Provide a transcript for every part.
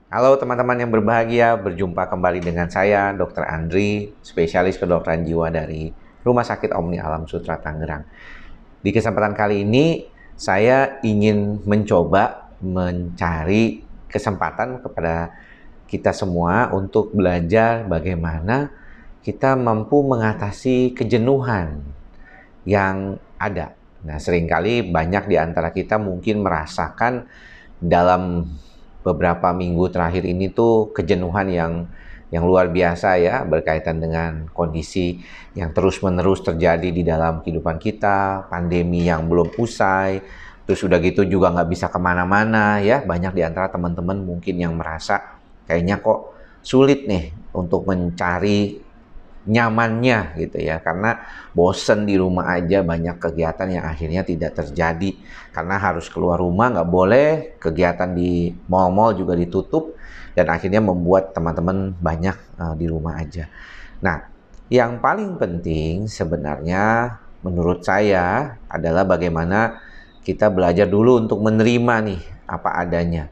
Halo teman-teman yang berbahagia, berjumpa kembali dengan saya, Dr. Andri, spesialis kedokteran jiwa dari Rumah Sakit Omni Alam Sutra Tangerang. Di kesempatan kali ini, saya ingin mencoba mencari kesempatan kepada kita semua untuk belajar bagaimana kita mampu mengatasi kejenuhan yang ada. Nah, seringkali banyak di antara kita mungkin merasakan dalam beberapa minggu terakhir ini tuh kejenuhan yang luar biasa ya, berkaitan dengan kondisi yang terus-menerus terjadi di dalam kehidupan kita, pandemi yang belum usai, terus udah gitu juga nggak bisa kemana-mana ya. Banyak di antara teman-teman mungkin yang merasa kayaknya kok sulit nih untuk mencari nyamannya gitu ya, karena bosen di rumah aja, banyak kegiatan yang akhirnya tidak terjadi karena harus keluar rumah, nggak boleh, kegiatan di mal-mal juga ditutup, dan akhirnya membuat teman-teman banyak di rumah aja. Nah, yang paling penting sebenarnya menurut saya adalah bagaimana kita belajar dulu untuk menerima nih apa adanya.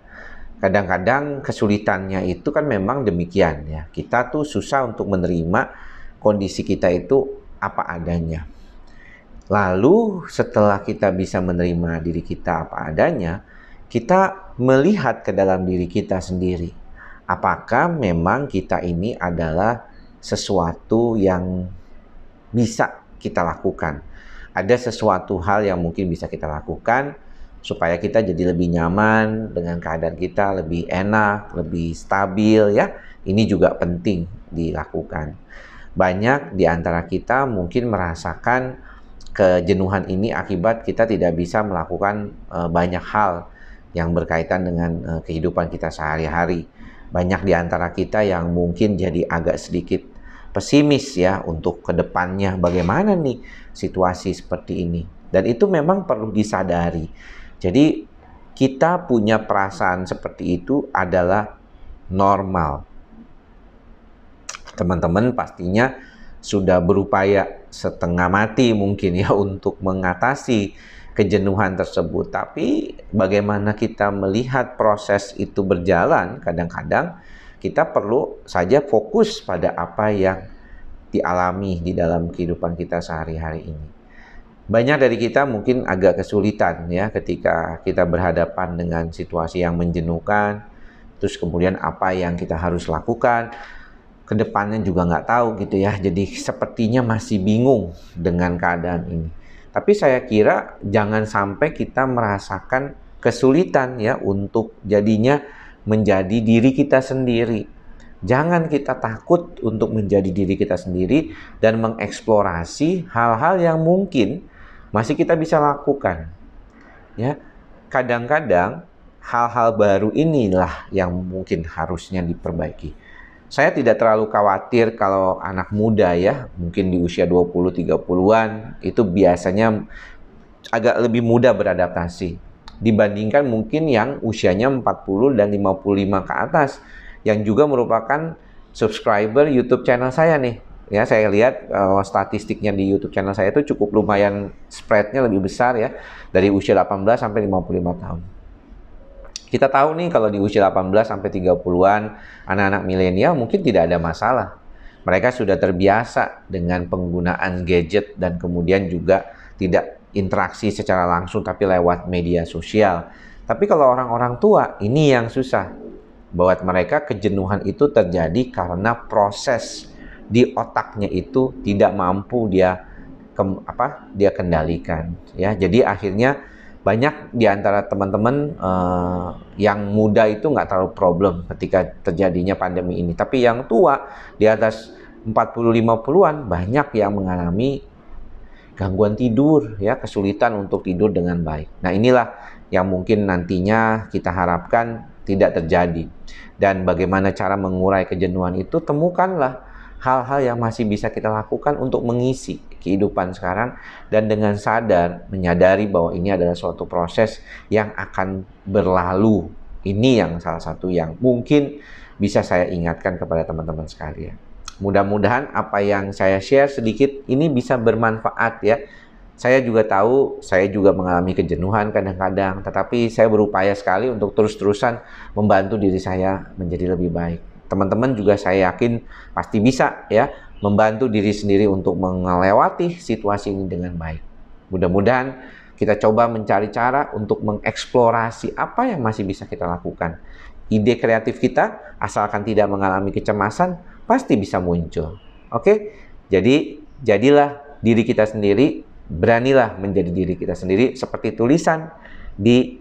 Kadang-kadang kesulitannya itu kan memang demikian ya. Kita tuh susah untuk menerima kondisi kita itu apa adanya. Lalu setelah kita bisa menerima diri kita apa adanya, kita melihat ke dalam diri kita sendiri. Apakah memang kita ini adalah sesuatu yang bisa kita lakukan? Ada sesuatu hal yang mungkin bisa kita lakukan supaya kita jadi lebih nyaman dengan keadaan kita, lebih enak, lebih stabil ya. Ini juga penting dilakukan. Banyak di antara kita mungkin merasakan kejenuhan ini akibat kita tidak bisa melakukan banyak hal yang berkaitan dengan kehidupan kita sehari-hari. Banyak di antara kita yang mungkin jadi agak sedikit pesimis ya untuk kedepannya, bagaimana nih situasi seperti ini. Dan itu memang perlu disadari. Jadi kita punya perasaan seperti itu adalah normal. Teman-teman pastinya sudah berupaya setengah mati mungkin ya untuk mengatasi kejenuhan tersebut. Tapi bagaimana kita melihat proses itu berjalan, kadang-kadang kita perlu saja fokus pada apa yang dialami di dalam kehidupan kita sehari-hari ini. Banyak dari kita mungkin agak kesulitan ya ketika kita berhadapan dengan situasi yang menjenuhkan, terus kemudian apa yang kita harus lakukan. Kedepannya juga nggak tahu gitu ya, jadi sepertinya masih bingung dengan keadaan ini. Tapi saya kira jangan sampai kita merasakan kesulitan ya untuk jadinya menjadi diri kita sendiri. Jangan kita takut untuk menjadi diri kita sendiri dan mengeksplorasi hal-hal yang mungkin masih kita bisa lakukan. Ya, kadang-kadang hal-hal baru inilah yang mungkin harusnya diperbaiki. Saya tidak terlalu khawatir kalau anak muda ya, mungkin di usia 20-30-an, itu biasanya agak lebih mudah beradaptasi dibandingkan mungkin yang usianya 40 dan 55 ke atas, yang juga merupakan subscriber YouTube channel saya nih. Ya, saya lihat statistiknya di YouTube channel saya itu cukup lumayan, spreadnya lebih besar ya, dari usia 18 sampai 55 tahun. Kita tahu nih kalau di usia 18 sampai 30-an, anak-anak milenial mungkin tidak ada masalah. Mereka sudah terbiasa dengan penggunaan gadget dan kemudian juga tidak interaksi secara langsung tapi lewat media sosial. Tapi kalau orang-orang tua, ini yang susah. Buat mereka kejenuhan itu terjadi karena proses di otaknya itu tidak mampu dia kendalikan ya. Jadi akhirnya banyak di antara teman-teman yang muda itu nggak terlalu problem ketika terjadinya pandemi ini. Tapi yang tua di atas 40-50-an banyak yang mengalami gangguan tidur ya, kesulitan untuk tidur dengan baik. Nah, inilah yang mungkin nantinya kita harapkan tidak terjadi. Dan bagaimana cara mengurai kejenuhan itu, temukanlah hal-hal yang masih bisa kita lakukan untuk mengisi kehidupan sekarang, dan dengan sadar menyadari bahwa ini adalah suatu proses yang akan berlalu. Ini yang salah satu yang mungkin bisa saya ingatkan kepada teman-teman sekalian. Mudah-mudahan apa yang saya share sedikit ini bisa bermanfaat ya. Saya juga tahu, saya juga mengalami kejenuhan kadang-kadang, tetapi saya berupaya sekali untuk terus-terusan membantu diri saya menjadi lebih baik. Teman-teman juga saya yakin pasti bisa ya membantu diri sendiri untuk melewati situasi ini dengan baik. Mudah-mudahan kita coba mencari cara untuk mengeksplorasi apa yang masih bisa kita lakukan. Ide kreatif kita, asalkan tidak mengalami kecemasan, pasti bisa muncul. Oke? Jadi, jadilah diri kita sendiri, beranilah menjadi diri kita sendiri, seperti tulisan di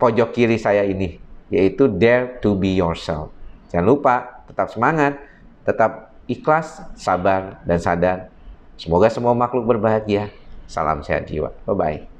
pojok kiri saya ini, yaitu Dare to be yourself. Jangan lupa, tetap semangat, tetap ikhlas, sabar, dan sadar. Semoga semua makhluk berbahagia. Salam sehat jiwa. Bye-bye.